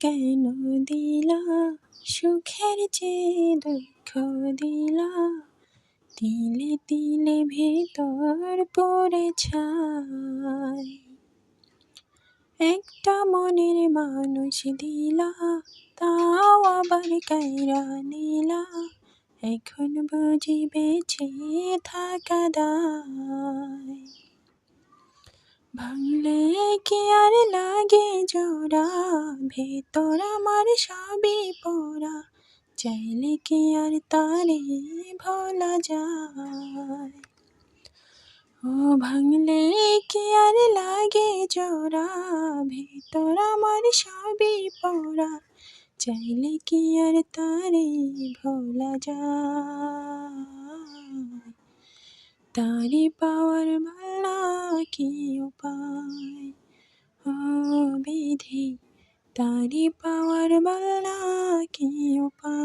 কেন দিলা সুখের চেয়ে দুঃখ দিলা তিলে তিলে ভেতর পড়ে ছাই একটা মনের মানুষ দিলা তাও আবার কাইরা নিলা এখন বুঝি বেঁচে থাকা দায় ভাঙলে কি আর লাগে জোড়া ভেতর আমার সবই পোড়া চাইলে কি আর তারে ভোলা যায় ও ভাঙলে কি আর লাগে জোড়া ভেতর আমার সবই পোড়া চাইলে কি আর তারে ভোলা যায় তারে পাওয়ার মালা কি উপায় ও বিধি তারে পাওয়ার মালা কি উপায়।